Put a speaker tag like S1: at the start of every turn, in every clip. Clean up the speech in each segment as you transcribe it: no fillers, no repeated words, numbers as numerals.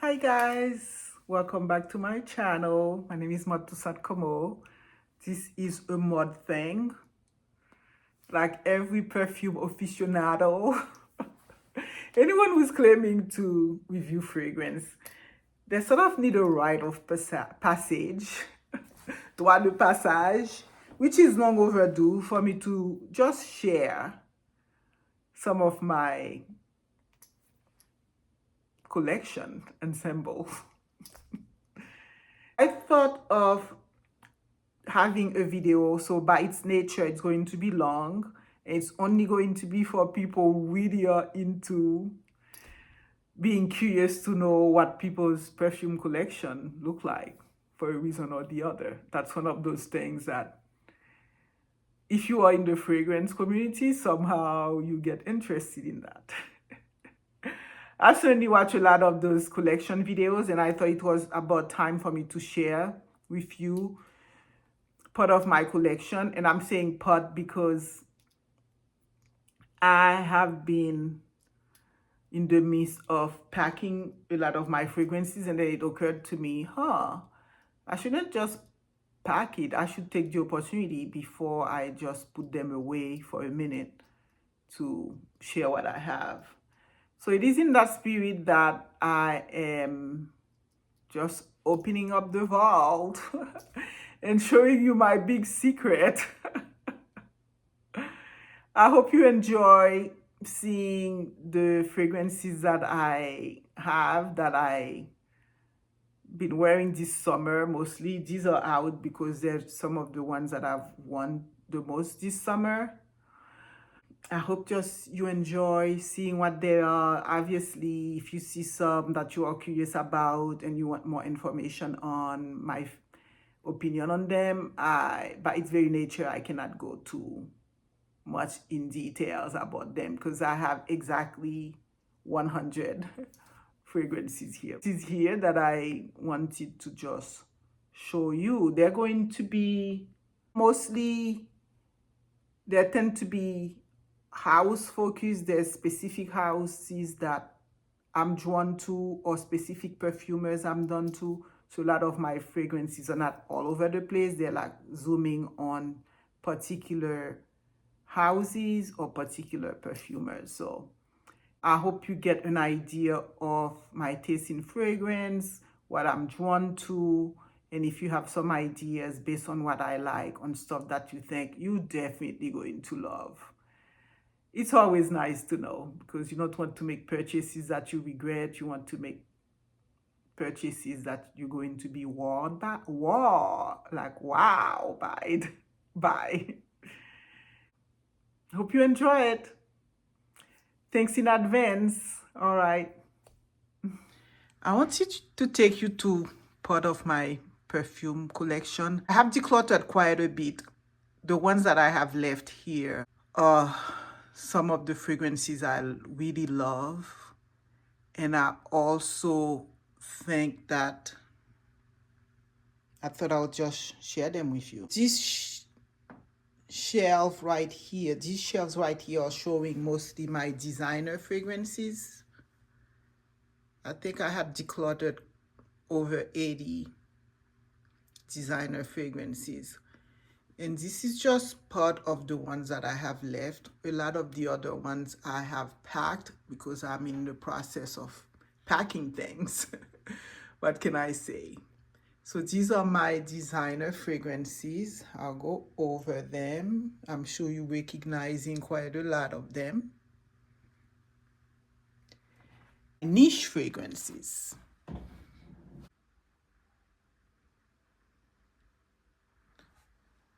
S1: Hi guys, welcome back to my channel. My name is 𝐁𝐞𝐥𝐿. This is a mod thing. Like every perfume aficionado, anyone who's claiming to review fragrance, they sort of need a rite of passage, droit de passage, which is long overdue for me to just share some of my collection ensemble. I thought of having a video, so by its nature it's going to be long. It's only going to be for people who really are into being curious to know what people's perfume collection look like for a reason or the other. That's one of those things that if you are in the fragrance community, somehow you get interested in that. I certainly watch a lot of those collection videos, and I thought it was about time for me to share with you part of my collection. And I'm saying part because I have been in the midst of packing a lot of my fragrances, and then it occurred to me, I shouldn't just pack it. I should take the opportunity before I just put them away for a minute to share what I have. So it is in that spirit that I am just opening up the vault and showing you my big secret. I hope you enjoy seeing the fragrances that I have, that I been wearing this summer. Mostly these are out because they're some of the ones that I've worn the most this summer. I hope just you enjoy seeing what they are. Obviously, if you see some that you are curious about and you want more information on my opinion on them, by its very nature, I cannot go too much in details about them because I have exactly 100 fragrances here. This is here that I wanted to just show you. They're going to be mostly, they tend to be house focused. There's specific houses that I'm drawn to, or specific perfumers I'm drawn to. So a lot of my fragrances are not all over the place. They're like zooming on particular houses or particular perfumers. So I hope you get an idea of my taste in fragrance, what I'm drawn to, and if you have some ideas based on what I like, on stuff that you think you definitely going to love. It's always nice to know, because you don't want to make purchases that you regret. You want to make purchases that you're going to be wowed by, wow by it. Bye. Hope you enjoy it. Thanks in advance. All right. I wanted to take you to part of my perfume collection. I have decluttered quite a bit. The ones that I have left here are some of the fragrances I really love. And I also think that I thought I would just share them with you. This shelf right here, these shelves right here are showing mostly my designer fragrances. I think I have decluttered over 80 designer fragrances. And this is just part of the ones that I have left. A lot of the other ones I have packed because I'm in the process of packing things. What can I say? So these are my designer fragrances. I'll go over them. I'm sure you're recognizing quite a lot of them. Niche fragrances.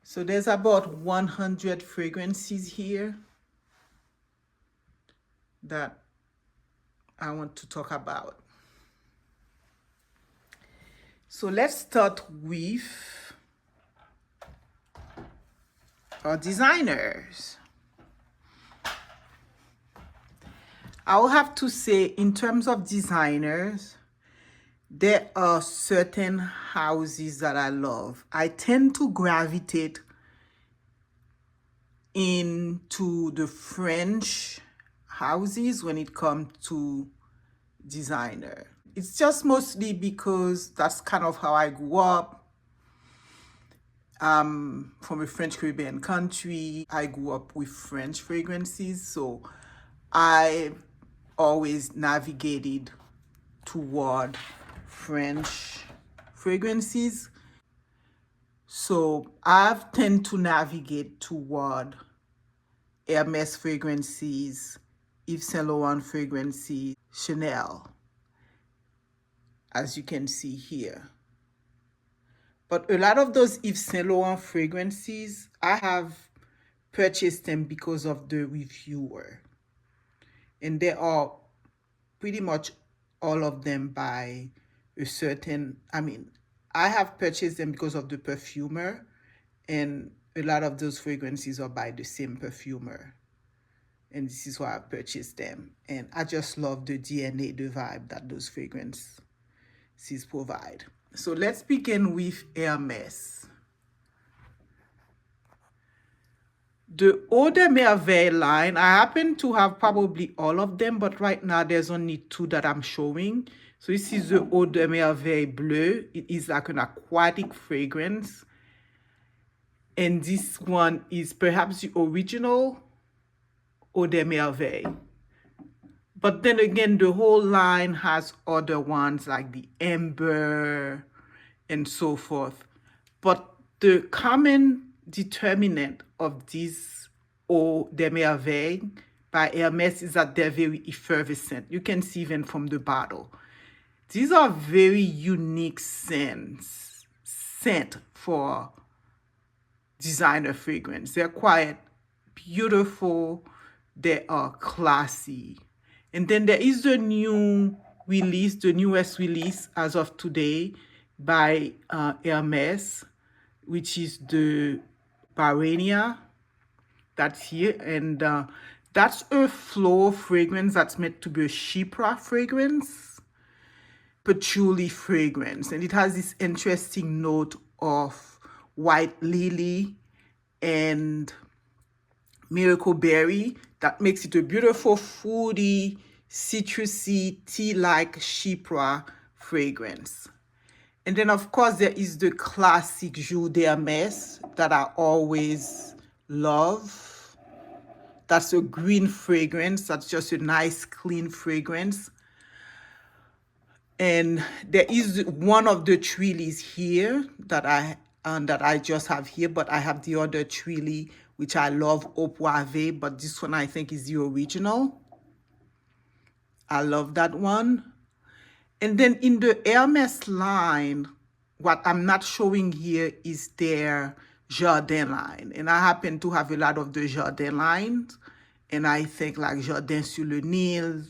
S1: So there's about 100 fragrances here that I want to talk about. So let's start with our designers. I'll have to say, in terms of designers, there are certain houses that I love. I tend to gravitate into the French houses when it comes to designer. it's just mostly because that's kind of how I grew up. From a French Caribbean country. I grew up with French fragrances, so I always navigated toward French fragrances. So I've tend to navigate toward Hermes fragrances, Yves Saint Laurent fragrances, Chanel, as you can see here. But a lot of those Yves Saint Laurent fragrances, I have purchased them because of the reviewer. And they are pretty much all of them by a certain, I have purchased them because of the perfumer, and a lot of those fragrances are by the same perfumer. And this is why I purchased them. And I just love the DNA, the vibe that those fragrances provide. So let's begin with Hermes. The 𝐒𝐤𝐻𝐿 line, I happen to have probably all of them, but right now there's only 2 that I'm showing. So this is the 𝐒𝐤𝐻𝐿 Bleu. It is like an aquatic fragrance. And this one is perhaps the original 𝐒𝐤𝐻𝐿. But then again, the whole line has other ones like the Amber and so forth. But the common determinant of this 𝐒𝐤𝐻𝐿 by Hermes is that they're very effervescent. You can see even from the bottle. These are very unique scent for designer fragrance. They're quite beautiful. They are classy. And then there is the new release, the newest release as of today by Hermes, which is the Barania. That's here. And that's a floral fragrance that's meant to be a chypre fragrance, patchouli fragrance. And it has this interesting note of white lily and miracle berry that makes it a beautiful, fruity, citrusy, tea-like chypre fragrance. And then, of course, there is the classic Jour d'Hermès that I always love. That's a green fragrance. That's just a nice, clean fragrance. And there is one of the Trillies here that I just have here, but I have the other Trilly, which I love, Eau Poivée, but this one I think is the original. I love that one. And then in the Hermes line, what I'm not showing here is their Jardin line. And I happen to have a lot of the Jardin lines. And I think like Jardin sur le Nil,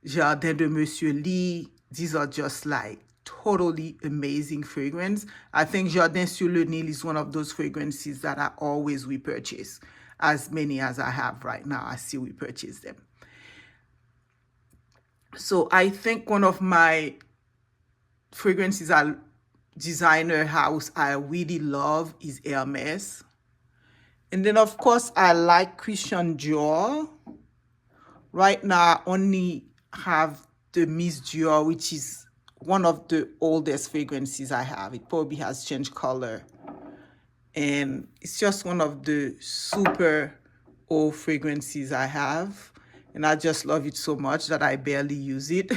S1: Jardin de Monsieur Lee, these are just like totally amazing fragrance. I think Jardin sur le Nil is one of those fragrances that I always repurchase. As many as I have right now, I still repurchase them. So I think one of my fragrances at designer house I really love is Hermes. And then of course I like Christian Dior. Right now I only have the Miss Dior, which is one of the oldest fragrances I have. It probably has changed color. And it's just one of the super old fragrances I have. And I just love it so much that I barely use it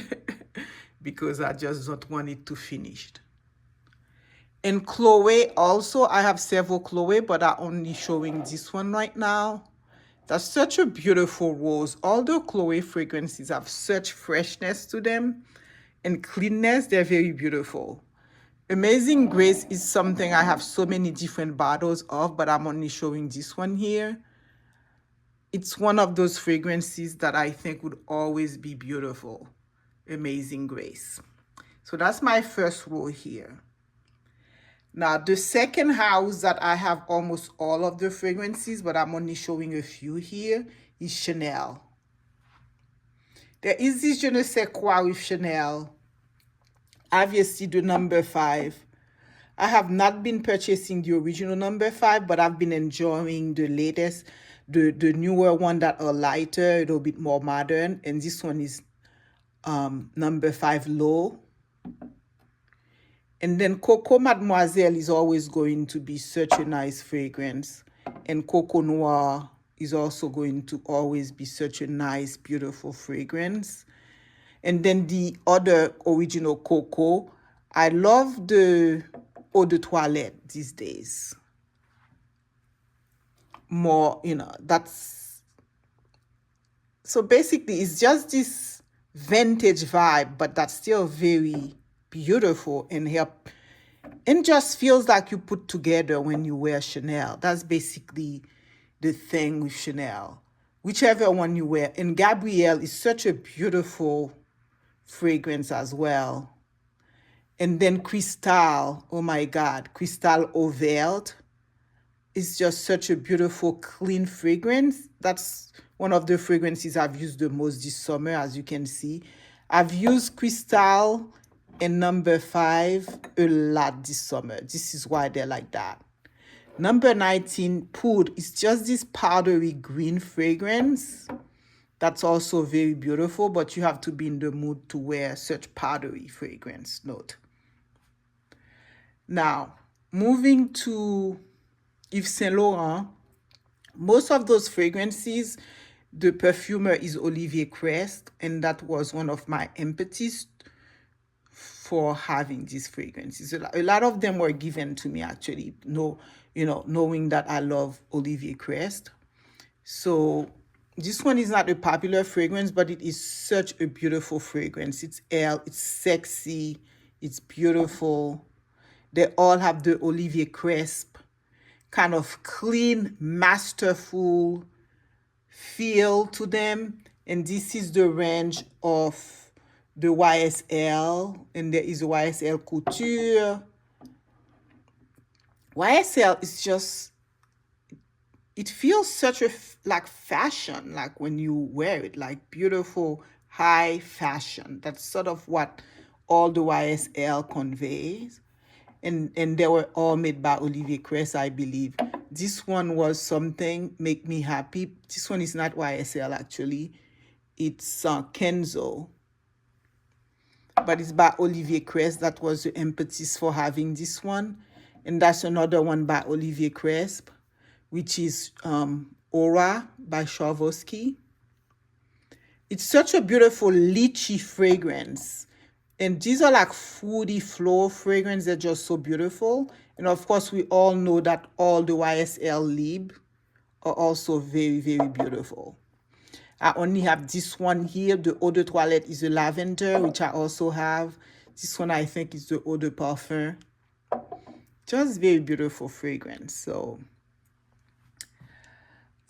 S1: because I just don't want it to finish. And Chloe also, I have several Chloe, but I'm only showing this one right now. That's such a beautiful rose. All the Chloe fragrances have such freshness to them and cleanness. They're very beautiful. Amazing Grace is something I have so many different bottles of, but I'm only showing this one here. It's one of those fragrances that I think would always be beautiful. Amazing Grace. So that's my first row here. Now, the second house that I have almost all of the fragrances, but I'm only showing a few here, is Chanel. There is this je ne sais quoi with Chanel. Obviously, the number 5. I have not been purchasing the original number 5, but I've been enjoying the latest, the newer one that are lighter, a little bit more modern. And this one is number 5 Low. And then Coco Mademoiselle is always going to be such a nice fragrance. And Coco Noir is also going to always be such a nice, beautiful fragrance. And then the other original Coco, I love the eau de toilette these days. More, that's... So basically, it's just this vintage vibe, but that's still very beautiful and just feels like you put together when you wear Chanel. That's basically the thing with Chanel. Whichever one you wear. And Gabrielle is such a beautiful fragrance as well. And then Cristal, oh my God, Cristal Eau Verte is just such a beautiful, clean fragrance. That's one of the fragrances I've used the most this summer, as you can see. I've used Cristal and number 5 a lot this summer. This is why they're like that. Number 19, Poudre, is just this powdery green fragrance. That's also very beautiful, but you have to be in the mood to wear such powdery fragrance note. Now, moving to Yves Saint Laurent, most of those fragrances, the perfumer is Olivier Crest, and that was one of my impetus for having these fragrances. A lot of them were given to me, actually, knowing that I love Olivier Crest. So this one is not a popular fragrance, but it is such a beautiful fragrance. It's sexy, it's beautiful. They all have the Olivier Crest kind of clean, masterful feel to them. And this is the range of the YSL, and there is YSL Couture. YSL is just, it feels such like fashion, like when you wear it, like beautiful, high fashion. That's sort of what all the YSL conveys. And they were all made by Olivier Crest, I believe. This one was something, make me happy. This one is not YSL, actually. It's Kenzo. But it's by Olivier Crest. That was the impetus for having this one. And that's another one by Olivier Crest, which is Aura by Swarovski. It's such a beautiful lychee fragrance. And these are like fruity floral fragrance. They're just so beautiful. And of course, we all know that all the YSL Lib are also very, very beautiful. I only have this one here. The eau de toilette is a lavender, which I also have. This one, I think, is the eau de parfum. Just very beautiful fragrance. So,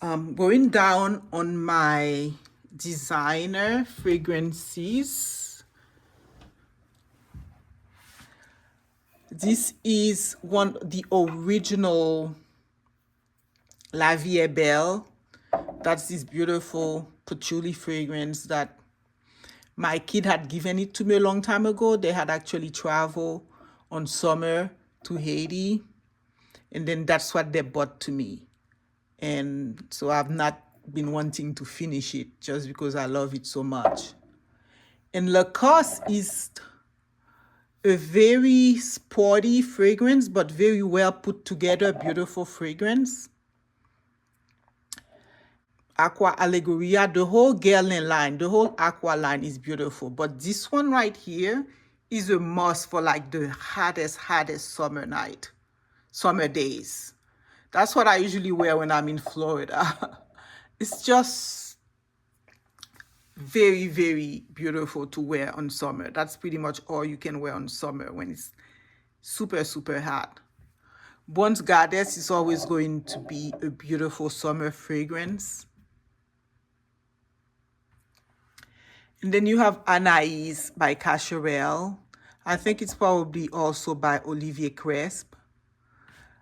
S1: going down on my designer fragrances. This is the original La Vie est Belle. That's this beautiful patchouli fragrance that my kid had given it to me a long time ago. They had actually traveled on summer to Haiti. And then that's what they bought to me. And so I've not been wanting to finish it just because I love it so much. And Lacoste is a very sporty fragrance, but very well put together, beautiful fragrance. Aqua Allegoria, the whole Guerlain line, the whole Aqua line is beautiful. But this one right here is a must for like the hottest summer days. That's what I usually wear when I'm in Florida. It's just very, very beautiful to wear on summer. That's pretty much all you can wear on summer when it's super, super hot. Bonne Goddess is always going to be a beautiful summer fragrance. And then you have Anaïs by Cacharel. I think it's probably also by Olivier Crest.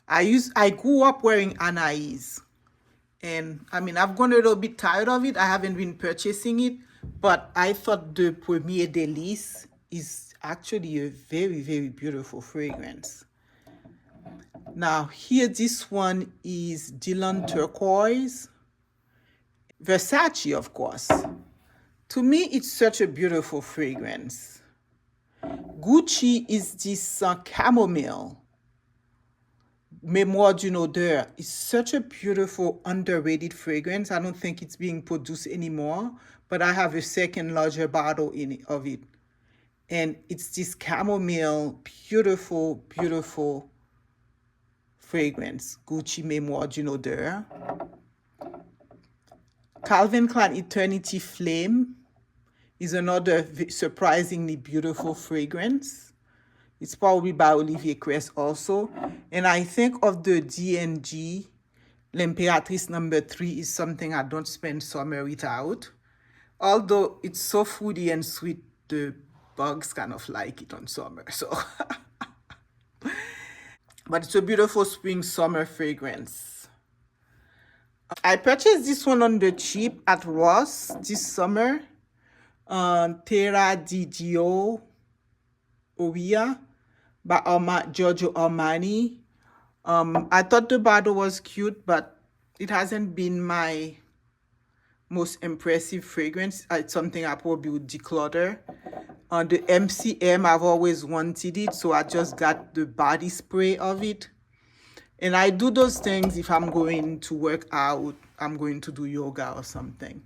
S1: I grew up wearing Anaïs. And I mean, I've gone a little bit tired of it. I haven't been purchasing it. But I thought the Premier Délice is actually a very, very beautiful fragrance. Now, here, this one is Dylan Turquoise. Versace, of course. To me, it's such a beautiful fragrance. Gucci is this chamomile Mémoire d'une odeur. It's such a beautiful, underrated fragrance. I don't think it's being produced anymore, but I have a second larger bottle of it. And it's this chamomile, beautiful, beautiful fragrance. Gucci Mémoire d'une odeur. Calvin Klein Eternity Flame is another surprisingly beautiful fragrance. It's probably by Olivier Crest also. And I think of the D&G, L'Impératrice number 3 is something I don't spend summer without. Although it's so foody and sweet, the bugs kind of like it on summer. So, but it's a beautiful spring summer fragrance. I purchased this one on the cheap at Ross this summer. Terra di Dio Oia by Giorgio Armani. I thought the bottle was cute, but it hasn't been my most impressive fragrance. It's something I probably would declutter. The MCM, I've always wanted it, so I just got the body spray of it. And I do those things if I'm going to work out, I'm going to do yoga or something.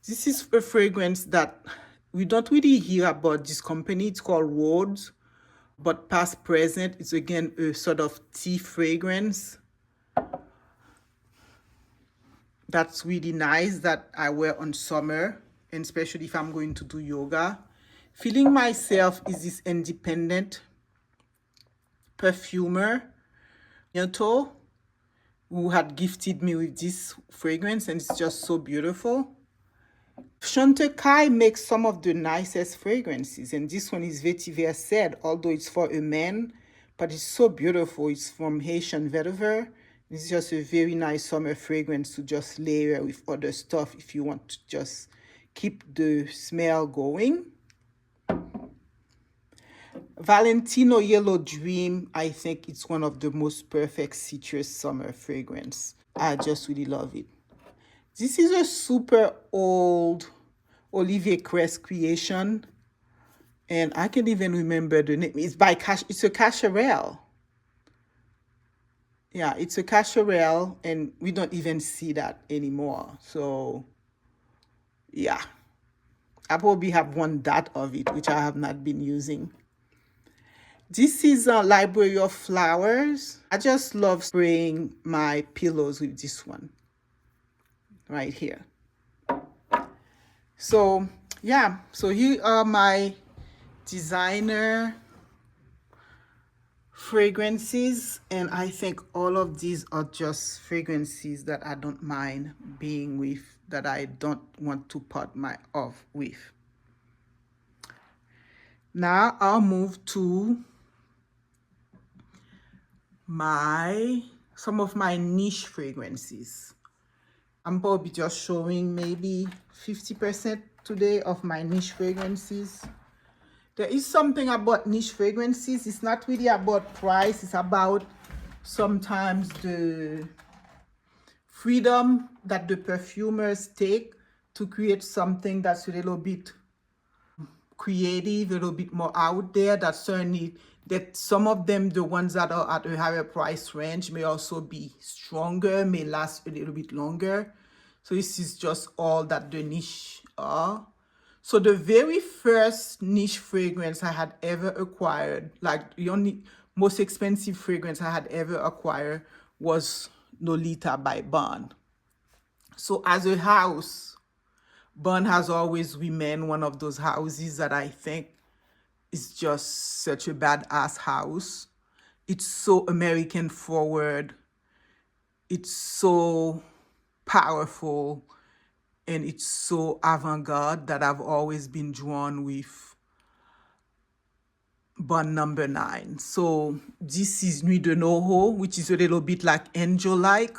S1: This is a fragrance that we don't really hear about this company. It's called Rhodes, but past present, it's again a sort of tea fragrance. That's really nice that I wear on summer, and especially if I'm going to do yoga. Feeling Myself is this independent perfumer, who had gifted me with this fragrance, and it's just so beautiful. Chantecaille makes some of the nicest fragrances, and this one is Vetiver said, although it's for a man, but it's so beautiful. It's from Haitian vetiver. It's just a very nice summer fragrance to just layer with other stuff if you want to just keep the smell going. Valentino Yellow Dream, I think it's one of the most perfect citrus summer fragrance. I just really love it. This is a super old Olivier Crest creation, and I can't even remember the name. It's by it's a Cacharel. Yeah, it's a Cacharel, and we don't even see that anymore. So, yeah. I probably have one dot of it, which I have not been using. This is a Library of Flowers. I just love spraying my pillows with this one right here. So, yeah. So here are my designer fragrances, and I think all of these are just fragrances that I don't mind being with, that I don't want to part off with. Now I'll move to some of my niche fragrances. I'm probably just showing maybe 50% today of my niche fragrances. There is something about niche fragrances. It's not really about price. It's about sometimes the freedom that the perfumers take to create something that's a little bit creative, a little bit more out there. That certainly, that some of them, the ones that are at a higher price range, may also be stronger, may last a little bit longer. So this is just all that the niche are. So the very first niche fragrance I had ever acquired, like the only most expensive fragrance I had ever acquired, was Lolita by Bond. So as a house, Bond has always remained one of those houses that I think is just such a badass house. It's so American forward. It's so powerful. And it's so avant-garde that I've always been drawn with Bond number 9. So this is Nuit de Noho, which is a little bit like angel-like.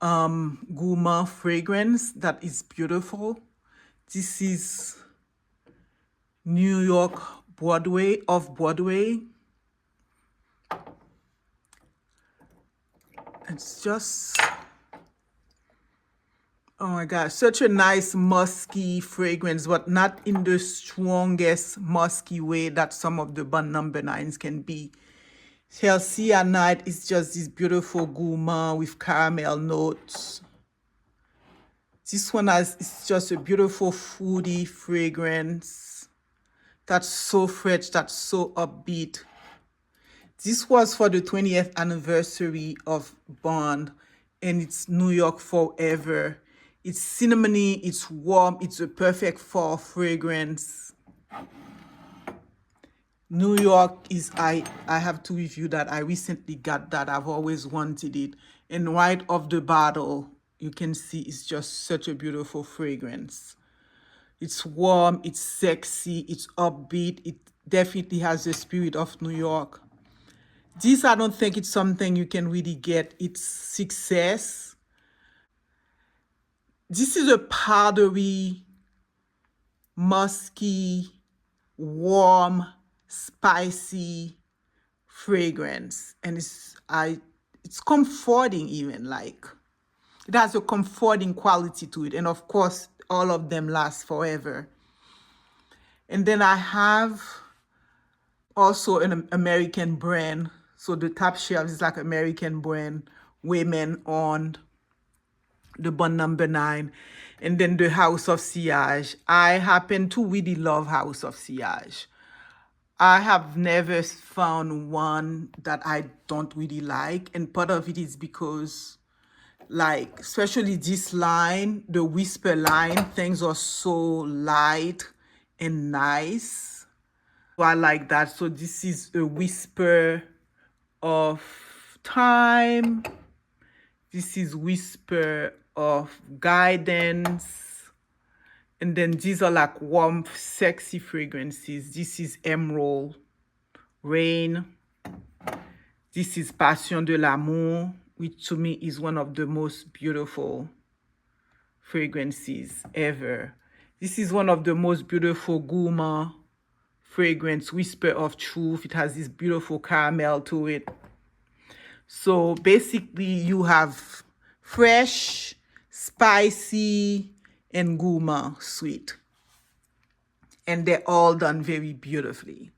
S1: Gourmand fragrance that is beautiful. This is New York Broadway, off-Broadway. It's just Oh my gosh, such a nice musky fragrance, but not in the strongest musky way that some of the Bon Number 9s can be. Chelsea at night is just this beautiful gourmand with caramel notes. This one is just a beautiful foodie fragrance. That's so fresh, that's so upbeat. This was for the 20th anniversary of Bond, and it's New York Forever. It's cinnamony, it's warm, it's a perfect fall fragrance. New York is, I have to review that. I recently got that. I've always wanted it. And right off the bottle, you can see it's just such a beautiful fragrance. It's warm, it's sexy, it's upbeat. It definitely has the spirit of New York. This, I don't think it's something you can really get. It's Success. This is a powdery, musky, warm, spicy fragrance. And it's comforting even, like. It has a comforting quality to it. And of course, all of them last forever. And then I have also an American brand. So the top shelf is like American brand, women on the Bon Number 9. And then the House of 𝐶𝐲𝐽. I happen to really love House of 𝐶𝐲𝐽. I have never found one that I don't really like. And part of it is because, like, especially this line, the Whisper line, things are so light and nice. So I like that. So this is a Whisper of Time. This is Whisper of Guidance. And then these are like warm, sexy fragrances. This is Emerald Rain. This is Passion de l'Amour, which to me is one of the most beautiful fragrances ever. This is one of the most beautiful gourmand fragrance, Whisper of Truth. It has this beautiful caramel to it. So basically you have fresh, spicy, and gourmand sweet. And they're all done very beautifully.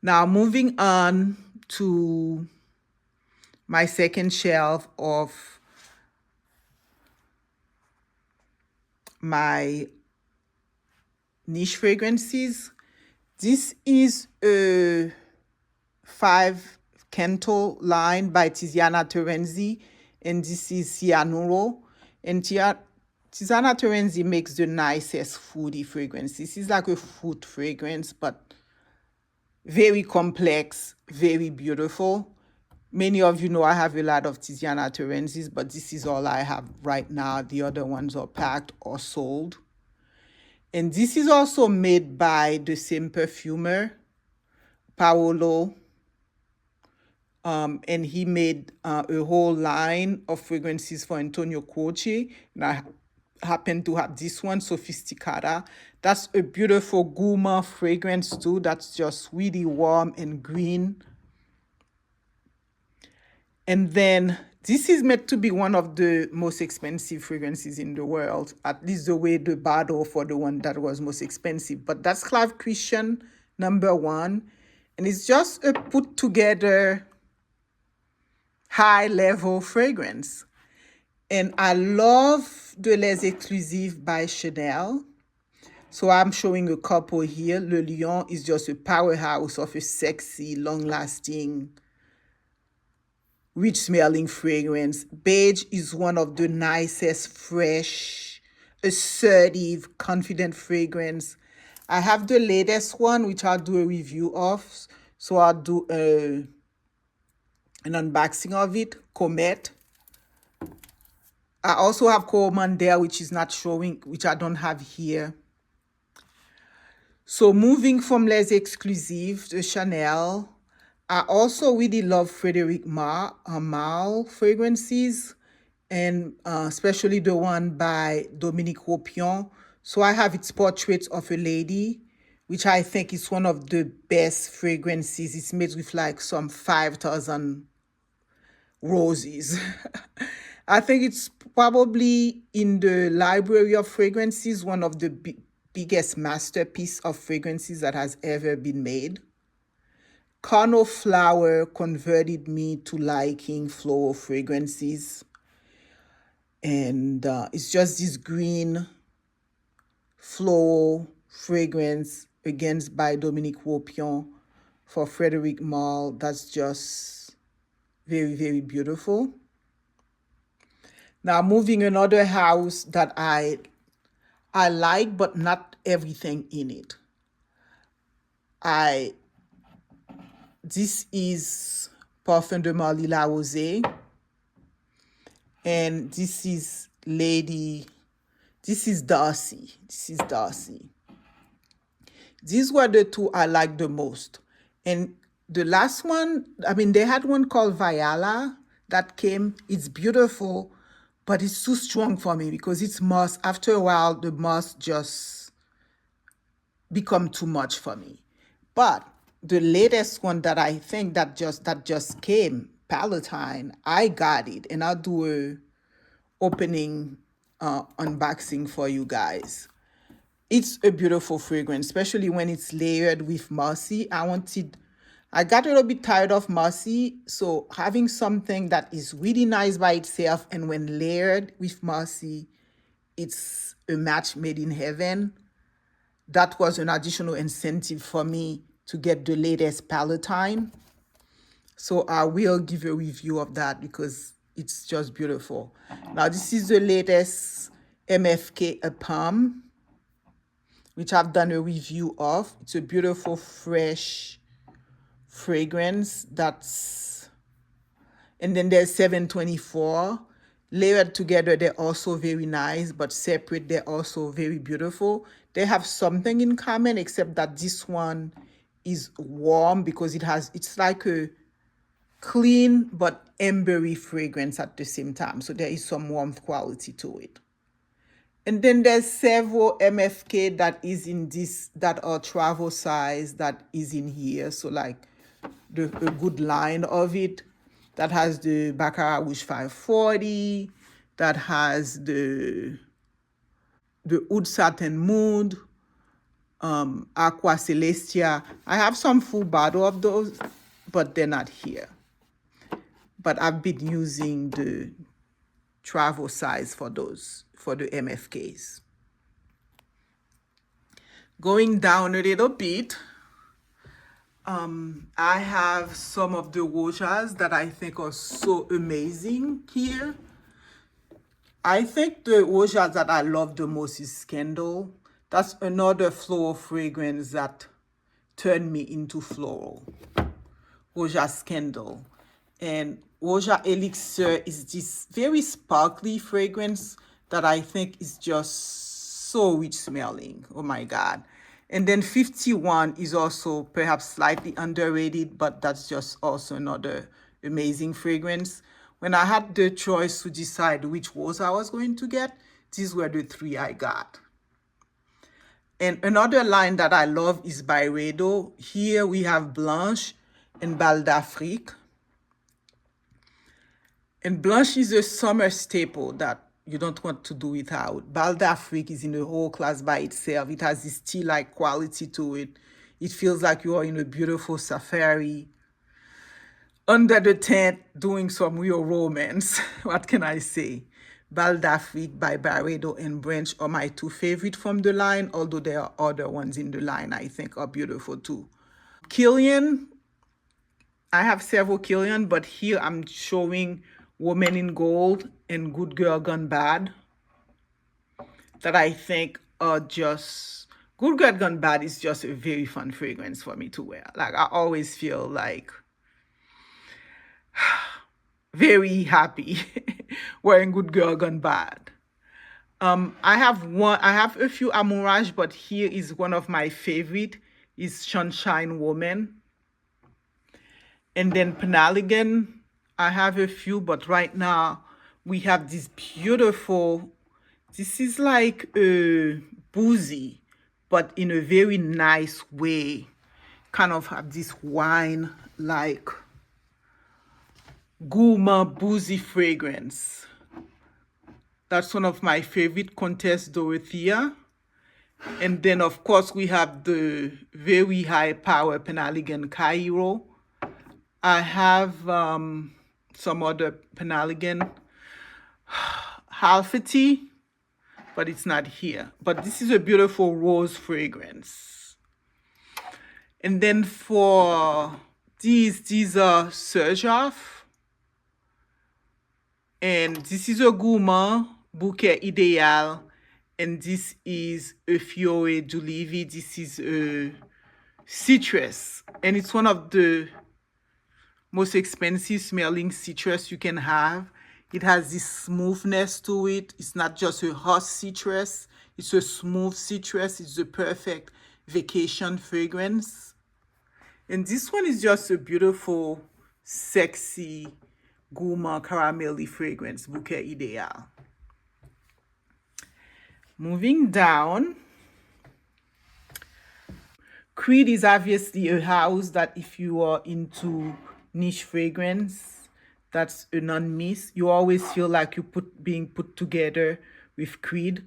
S1: Now moving on to my second shelf of my niche fragrances. This is a 5 Canto line by Tiziana Terenzi, and this is Cyanuro. And Tiziana Terenzi makes the nicest foodie fragrance. This is like a food fragrance, but very complex, very beautiful. Many of you know I have a lot of Tiziana Terenzis, but this is all I have right now. The other ones are packed or sold. And this is also made by the same perfumer, Paolo. And he made a whole line of fragrances for Antonio Croce. And I happen to have this one, Sofisticata. That's a beautiful gourmand fragrance too. That's just really warm and green. And then this is meant to be one of the most expensive fragrances in the world, at least the way the bottle for the one that was most expensive. But that's Clave Christian #1. And it's just a put together high level fragrance. And I love the Les Exclusives by Chanel. So I'm showing a couple here. Le Lion is just a powerhouse of a sexy, long-lasting, rich-smelling fragrance. Beige is one of the nicest, fresh, assertive, confident fragrance. I have the latest one, which I'll do a review of. So I'll do an unboxing of it, Comet. I also have Coromandel, which is not showing, which I don't have here. So moving from Les Exclusives to Chanel, I also really love Frédéric Malle fragrances, and especially the one by Dominique Ropion. So I have its Portrait of a Lady, which I think is one of the best fragrances. It's made with like some 5,000 roses. I think it's probably in the library of fragrances, one of the biggest masterpiece of fragrances that has ever been made. Carnal flower converted me to liking floral fragrances. And it's just this green floral fragrance against by Dominique Wopion for Frederic Malle. That's just very, very beautiful. Now moving another house that I like, but not everything in it. This is Parfum de Marly La Rosée, and this is Darcy. This is Darcy. These were the two I liked the most. And the last one, I mean, they had one called Viola that came. It's beautiful, but it's too strong for me because it's moss. After a while, the moss just become too much for me. But the latest one that I think that just came, Palatine, I got it, and I'll do a opening unboxing for you guys. It's a beautiful fragrance, especially when it's layered with mossy. I got a little bit tired of mossy, so having something that is really nice by itself and when layered with mossy, it's a match made in heaven. That was an additional incentive for me to get the latest Palatine. So I will give a review of that because it's just beautiful. Now this is the latest MFK Palm, which I've done a review of. It's a beautiful, fresh fragrance. And then there's 724. Layered together, they're also very nice, but separate, they're also very beautiful. They have something in common, except that this one is warm because it's like a clean but ambery fragrance at the same time. So there is some warmth quality to it. And then there's several MFK that is in this, that are travel size, that is in here. So like a good line of it that has the Baccarat Rouge 540, that has the Oud Satin Mood, Aqua Celestia. I have some full bottle of those, but they're not here. But I've been using the travel size for those, for the MFKs. Going down a little bit, I have some of the rouges that I think are so amazing here. I think the rouges that I love the most is Scandal. That's another floral fragrance that turned me into floral. Rouge Scandal. And Rouge Elixir is this very sparkly fragrance that I think is just so rich smelling. Oh my God. And then 51 is also perhaps slightly underrated, but that's just also another amazing fragrance. When I had the choice to decide which rose I was going to get, these were the three I got. And another line that I love is Byredo. Here we have Blanche and Bal d'Afrique. And Blanche is a summer staple that you don't want to do without. Bal d'Afrique is in a whole class by itself. It has this tea-like quality to it. It feels like you are in a beautiful safari, under the tent, doing some real romance. What can I say? Bal d'Afrique by Byredo and Branch are my two favorite from the line, although there are other ones in the line I think are beautiful too. Kilian, I have several Kilian, but here I'm showing Woman in Gold and Good Girl Gone Bad that I think are just... Good Girl Gone Bad is just a very fun fragrance for me to wear. Like, I always feel like very happy wearing Good Girl Gone Bad. I have a few Amourage, but here is one of my favorite, is Sunshine Woman. And then Penaligan, I have a few, but right now we have this beautiful, this is like a boozy, but in a very nice way. Kind of have this wine like gourmand boozy fragrance. That's one of my favorite, Countess Dorothea. And then, of course, we have the very high power Penhaligon Cairo. I have some other Penhaligon Halfety, but it's not here. But this is a beautiful rose fragrance. And then for these are Serjoff. And this is a gourmand bouquet idéal. And this is a Fiore d'Olive. This is a citrus. And it's one of the most expensive smelling citrus you can have. It has this smoothness to it. It's not just a hot citrus. It's a smooth citrus. It's the perfect vacation fragrance. And this one is just a beautiful, sexy, gourmand caramelly fragrance, bouquet idéal. Moving down, Creed is obviously a house that if you are into niche fragrance, that's a non-miss. You always feel like you're being put together with Creed.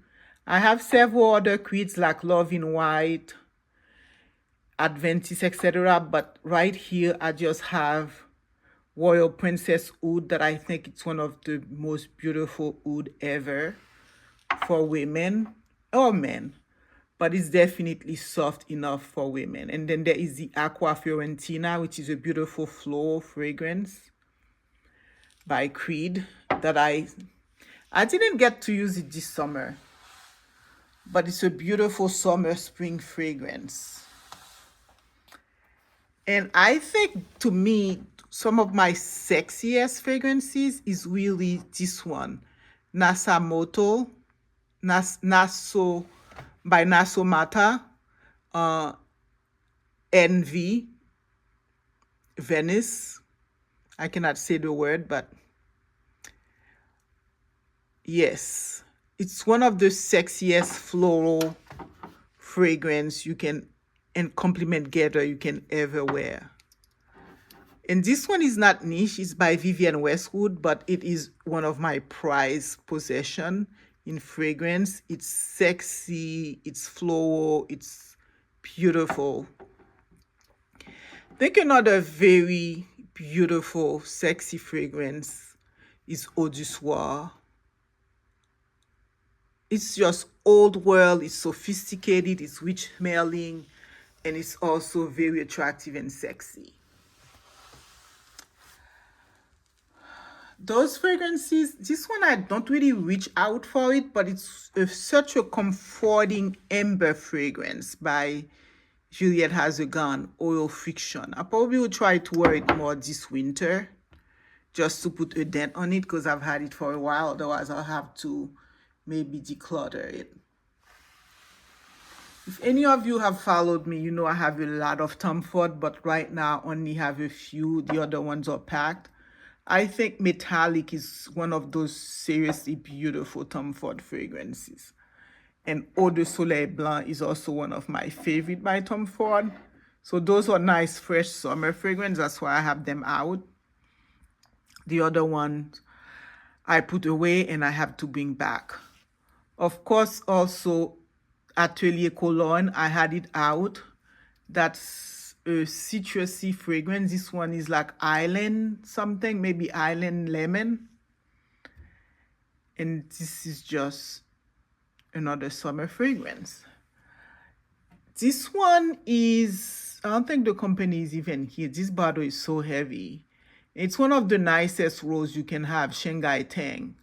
S1: I have several other Creeds like Love in White, Adventist, etc. But right here, I just have Royal Princess Oud that I think it's one of the most beautiful oud ever for women or men. But it's definitely soft enough for women. And then there is the Aqua Fiorentina, which is a beautiful floral fragrance by Creed that I didn't get to use it this summer, but it's a beautiful summer spring fragrance. And I think, to me, some of my sexiest fragrances is really this one, Naso by Naso Mata, Envy, Venice. I cannot say the word, but yes, it's one of the sexiest floral fragrance you can and compliment getter you can ever wear. And this one is not niche. It's by Vivienne Westwood, but it is one of my prized possession in fragrance. It's sexy, it's floral, it's beautiful. I think another very beautiful, sexy fragrance is Eau du Soir. It's just old world, it's sophisticated, it's rich smelling, and it's also very attractive and sexy. Those fragrances, this one I don't really reach out for it, but it's such a comforting amber fragrance by Juliette Hazard, Oil Fiction. I probably will try to wear it more this winter just to put a dent on it because I've had it for a while. Otherwise, I'll have to maybe declutter it. If any of you have followed me, you know I have a lot of Tom Ford, but right now I only have a few. The other ones are packed. I think Metallic is one of those seriously beautiful Tom Ford fragrances. And Eau de Soleil Blanc is also one of my favorite by Tom Ford. So those are nice, fresh summer fragrances. That's why I have them out. The other ones I put away and I have to bring back. Of course, also Atelier Cologne, I had it out. That's a citrusy fragrance. This one is like island something, maybe island lemon. And this is just another summer fragrance. This one is, I don't think the company is even here. This bottle is so heavy. It's one of the nicest roses you can have, Shanghai Tang.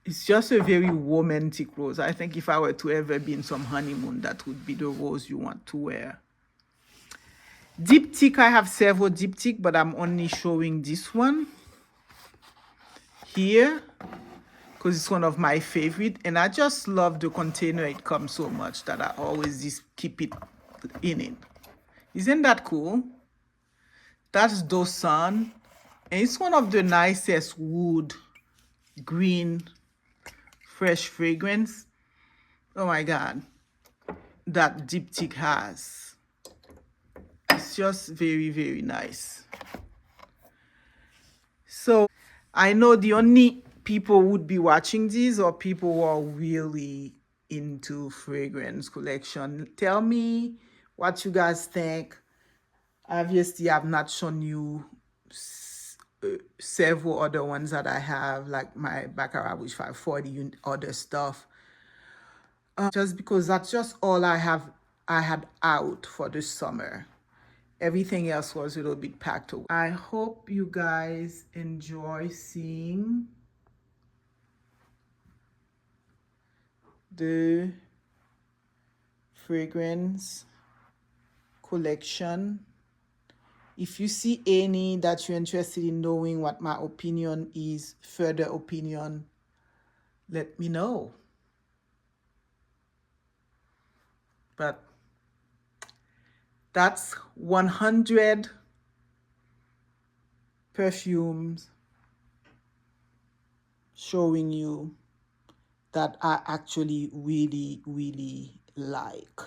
S1: It's just a very romantic rose. I think if I were to ever be in some honeymoon, that would be the rose you want to wear. Diptyque, I have several Diptyque, but I'm only showing this one here because it's one of my favorite. And I just love the container it comes so much that I always just keep it in it. Isn't that cool? That's Dosan. And it's one of the nicest wood, green, fresh fragrance. Oh my God, that Diptyque has. It's just very, very nice. So I know the only people who would be watching these are people who are really into fragrance collection. Tell me what you guys think. Obviously, I've not shown you several other ones that I have, like my Baccarat Rouge 540 and other stuff. Just because that's just all I had out for this summer. Everything else was a little bit packed away. I hope you guys enjoy seeing the fragrance collection. If you see any that you're interested in knowing what my opinion is, further opinion, let me know. But that's 100 perfumes showing you that I actually really, really like.